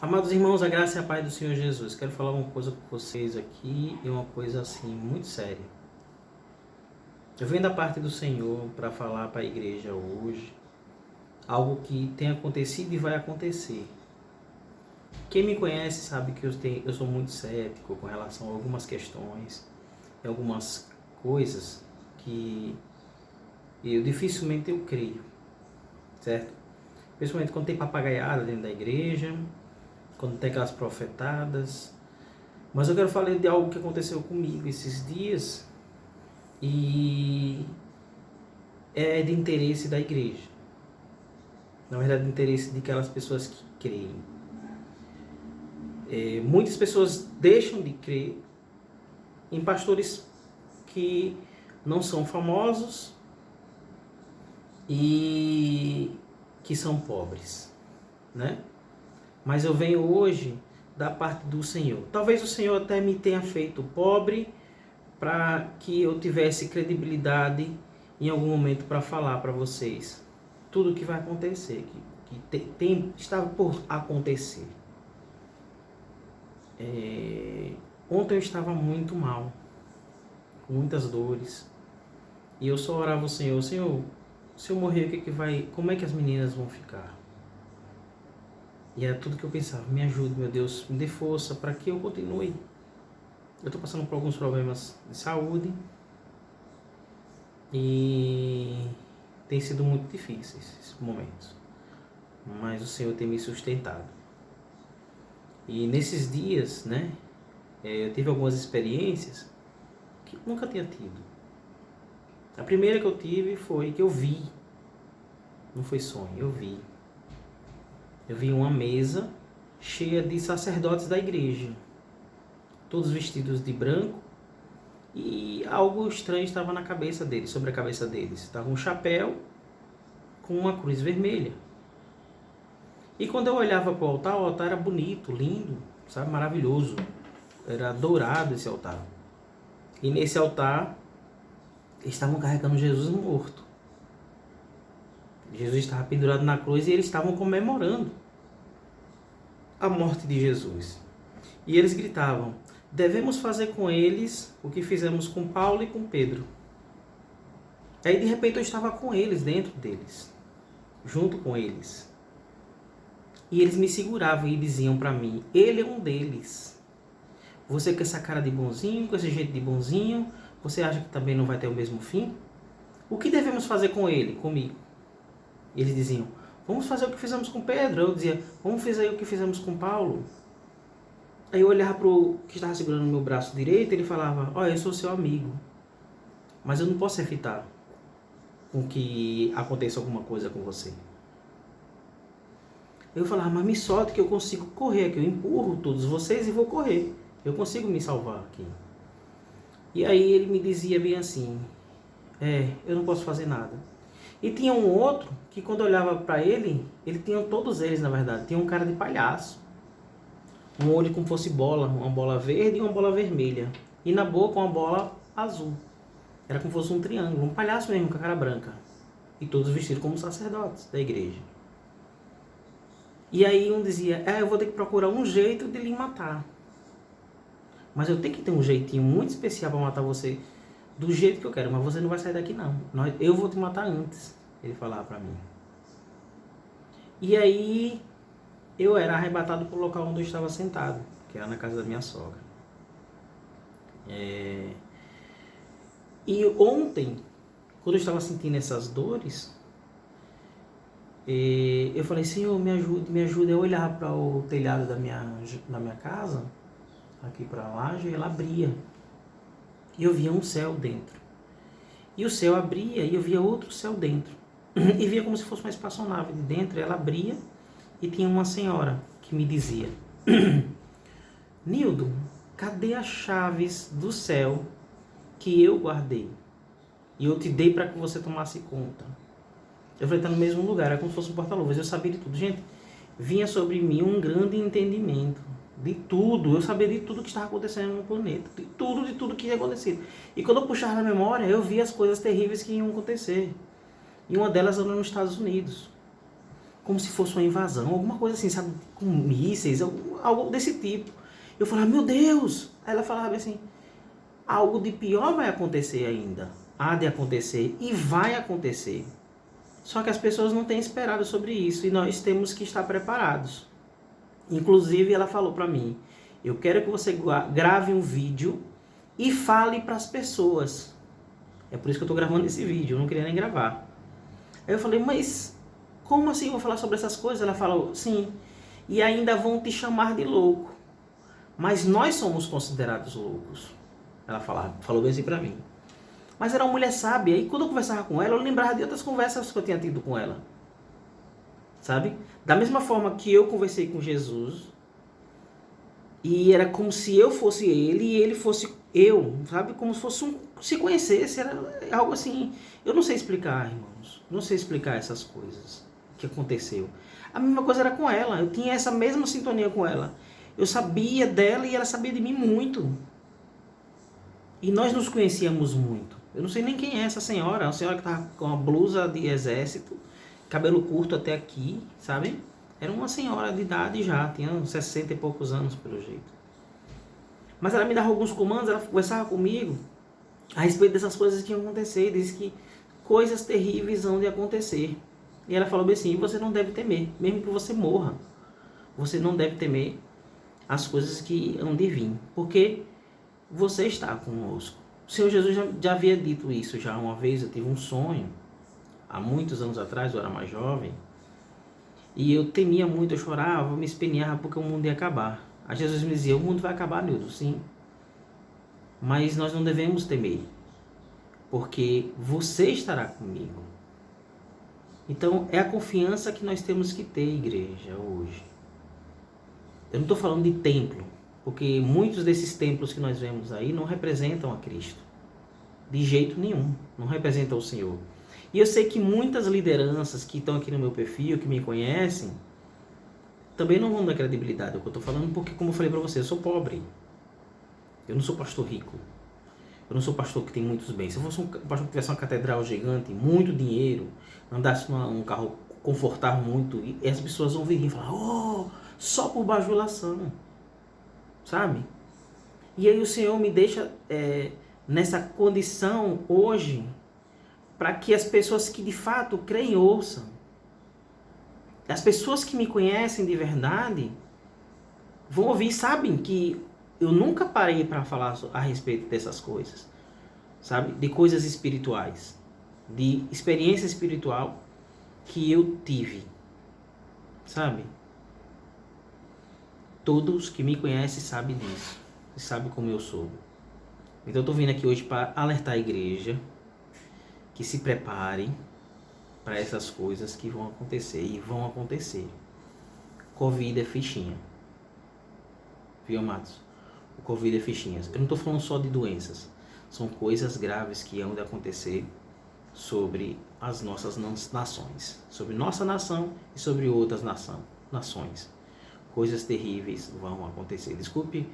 Amados irmãos, a graça e a paz do Senhor Jesus. Quero falar uma coisa com vocês aqui e uma coisa assim muito séria. Eu venho da parte do Senhor para falar para a igreja hoje algo que tem acontecido e vai acontecer. Quem me conhece sabe que eu sou muito cético com relação a algumas questões e algumas coisas que dificilmente eu creio, certo? Principalmente quando tem papagaiada dentro da igreja, quando tem aquelas profetadas. Mas eu quero falar de algo que aconteceu comigo esses dias e é de interesse da igreja. Na verdade, de interesse de aquelas pessoas que creem. Muitas pessoas deixam de crer em pastores que não são famosos e que são pobres, né? Mas eu venho hoje da parte do Senhor. Talvez o Senhor até me tenha feito pobre para que eu tivesse credibilidade em algum momento para falar para vocês tudo o que vai acontecer, estava por acontecer. Ontem eu estava muito mal, com muitas dores, e eu só orava ao Senhor: Senhor, se eu morrer, como é que as meninas vão ficar? E era tudo que eu pensava: me ajude, meu Deus, me dê força para que eu continue. Eu estou passando por alguns problemas de saúde e tem sido muito difíceis esses momentos, mas o Senhor tem me sustentado. E nesses dias, né, eu tive algumas experiências que eu nunca tinha tido. A primeira que eu tive foi que eu vi, não foi sonho, eu vi uma mesa cheia de sacerdotes da igreja, todos vestidos de branco, e algo estranho estava na cabeça deles, sobre a cabeça deles. Estava um chapéu com uma cruz vermelha. E quando eu olhava para o altar era bonito, lindo, sabe, maravilhoso. Era dourado esse altar. E nesse altar eles estavam carregando Jesus morto. Jesus estava pendurado na cruz e eles estavam comemorando a morte de Jesus. E eles gritavam: devemos fazer com eles o que fizemos com Paulo e com Pedro. Aí de repente eu estava com eles, dentro deles, junto com eles. E eles me seguravam e diziam para mim: ele é um deles. Você com essa cara de bonzinho, com esse jeito de bonzinho, você acha que também não vai ter o mesmo fim? O que devemos fazer com ele, comigo? E eles diziam: vamos fazer o que fizemos com Pedro. Eu dizia: vamos fazer o que fizemos com Paulo. Aí eu olhava para o que estava segurando o meu braço direito e ele falava: olha, eu sou seu amigo, mas eu não posso evitar com que aconteça alguma coisa com você. Eu falava: mas me solte que eu consigo correr aqui, eu empurro todos vocês e vou correr. Eu consigo me salvar aqui. E aí ele me dizia bem assim: eu não posso fazer nada. E tinha um outro que quando eu olhava para ele tinha, todos eles na verdade, tinha um cara de palhaço. Um olho como fosse bola, uma bola verde e uma bola vermelha. E na boca uma bola azul. Era como fosse um triângulo, um palhaço mesmo com a cara branca. E todos vestidos como sacerdotes da igreja. E aí um dizia: eu vou ter que procurar um jeito de lhe matar. Mas eu tenho que ter um jeitinho muito especial para matar você do jeito que eu quero. Mas você não vai sair daqui não. Eu vou te matar antes. Ele falava para mim. E aí eu era arrebatado para o local onde eu estava sentado, que era na casa da minha sogra. E ontem, quando eu estava sentindo essas dores, eu falei: Senhor, me ajude. Eu olhava para o telhado da minha casa, aqui para a laje, e ela abria. E eu via um céu dentro. E o céu abria e eu via outro céu dentro. E via como se fosse uma espaçonave de dentro, ela abria e tinha uma senhora que me dizia: Nildo, cadê as chaves do céu que eu guardei? E eu te dei para que você tomasse conta. Eu falei: está no mesmo lugar, era como se fosse um porta-luvas. Eu sabia de tudo. Gente, vinha sobre mim um grande entendimento de tudo. Eu sabia de tudo que estava acontecendo no planeta. De tudo que ia acontecer. E quando eu puxava na memória, eu via as coisas terríveis que iam acontecer. E uma delas era nos Estados Unidos. como se fosse uma invasão, alguma coisa assim, sabe? Com mísseis, algo desse tipo. Eu falava, meu Deus! Aí ela falava assim, algo de pior vai acontecer ainda. Há de acontecer e vai acontecer. Só que as pessoas não têm esperado sobre isso e nós temos que estar preparados. Inclusive, ela falou para mim, eu quero que você grave um vídeo e fale para as pessoas. É por isso que eu estou gravando esse vídeo, eu não queria nem gravar. Aí eu falei, mas como assim eu vou falar sobre essas coisas? Ela falou, sim, e ainda vão te chamar de louco. Mas nós somos considerados loucos. Ela falou bem assim pra mim. Mas era uma mulher sábia. E quando eu conversava com ela, eu lembrava de outras conversas que eu tinha tido com ela. Sabe? Da mesma forma que eu conversei com Jesus. E era como se eu fosse ele e ele fosse eu. Sabe? Como se fosse se conhecesse. Era algo assim. Eu não sei explicar, irmãos. Não sei explicar essas coisas que aconteceu. A mesma coisa era com ela. Eu tinha essa mesma sintonia com ela. Eu sabia dela e ela sabia de mim muito. E nós nos conhecíamos muito. Eu não sei nem quem é essa senhora. Uma senhora que estava com uma blusa de exército, cabelo curto até aqui, sabe? Era uma senhora de idade já, tinha uns 60 e poucos anos pelo jeito. Mas ela me dava alguns comandos, ela conversava comigo a respeito dessas coisas que iam acontecer. Disse que coisas terríveis vão de acontecer. E ela falou bem assim, você não deve temer, mesmo que você morra. Você não deve temer as coisas que hão de vir. Porque você está conosco. O Senhor Jesus já havia dito isso já uma vez. Eu tive um sonho, há muitos anos atrás, eu era mais jovem, e eu temia muito, eu chorava, me espeneava porque o mundo ia acabar. Aí Jesus me dizia, o mundo vai acabar, Nildo, sim. Mas nós não devemos temer, porque você estará comigo. Então é a confiança que nós temos que ter, igreja, hoje. Eu não estou falando de templo, porque muitos desses templos que nós vemos aí não representam a Cristo. De jeito nenhum. Não representam o Senhor. E eu sei que muitas lideranças que estão aqui no meu perfil, que me conhecem, também não vão dar credibilidade ao que eu estou falando, porque, como eu falei para você, eu sou pobre. Eu não sou pastor rico. Eu não sou pastor que tem muitos bens. Se eu fosse um pastor que tivesse uma catedral gigante, muito dinheiro, andasse num carro confortável muito, e as pessoas vão vir e falar, oh, só por bajulação. Sabe? E aí o Senhor me deixa nessa condição hoje para que as pessoas que de fato creem ouçam. As pessoas que me conhecem de verdade vão ouvir e sabem que eu nunca parei para falar a respeito dessas coisas. Sabe? De coisas espirituais. De experiência espiritual que eu tive. Sabe? Todos que me conhecem sabem disso. E sabem como eu sou. Então eu estou vindo aqui hoje para alertar a igreja que se preparem para essas coisas que vão acontecer. E vão acontecer. Covid é fichinha. Viu, amados? O Covid é fichinhas. Eu não estou falando só de doenças. São coisas graves que hão de acontecer sobre as nossas nações. Sobre nossa nação e sobre outras nações. Coisas terríveis vão acontecer. Desculpe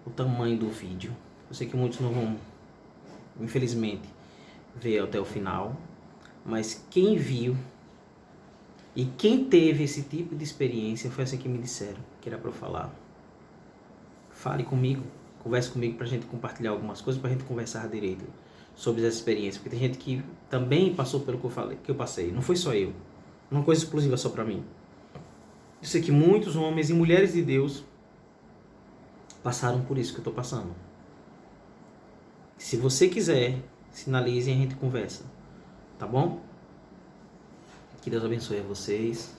o tamanho do vídeo. Eu sei que muitos não vão, infelizmente, ver até o final. Mas quem viu e quem teve esse tipo de experiência foi assim que me disseram que era para eu falar. Fale comigo, converse comigo para a gente compartilhar algumas coisas, para a gente conversar direito sobre essa experiência. Porque tem gente que também passou pelo que eu passei. Não foi só eu. Uma coisa exclusiva só para mim. Eu sei que muitos homens e mulheres de Deus passaram por isso que eu estou passando. Se você quiser, sinalize e a gente conversa. Tá bom? Que Deus abençoe a vocês.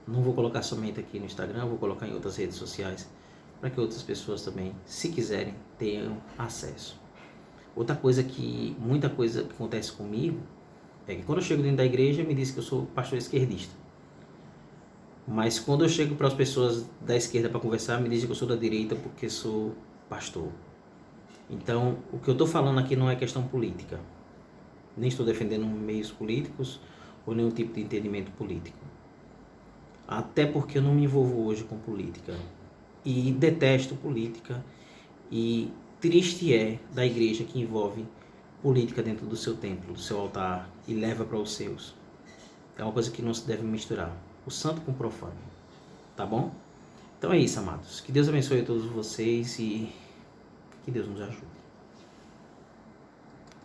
Não vou colocar somente aqui no Instagram, vou colocar em outras redes sociais, para que outras pessoas também, se quiserem, tenham acesso. Outra coisa muita coisa que acontece comigo, é que quando eu chego dentro da igreja, me diz que eu sou pastor esquerdista. Mas quando eu chego para as pessoas da esquerda para conversar, me dizem que eu sou da direita porque sou pastor. Então, o que eu estou falando aqui não é questão política. Nem estou defendendo meios políticos ou nenhum tipo de entendimento político. Até porque eu não me envolvo hoje com política. E detesto política. E triste é da igreja que envolve política dentro do seu templo, do seu altar, e leva para os seus. É uma coisa que não se deve misturar. o santo com o profano, tá bom? Então é isso, amados. Que Deus abençoe a todos vocês e que Deus nos ajude.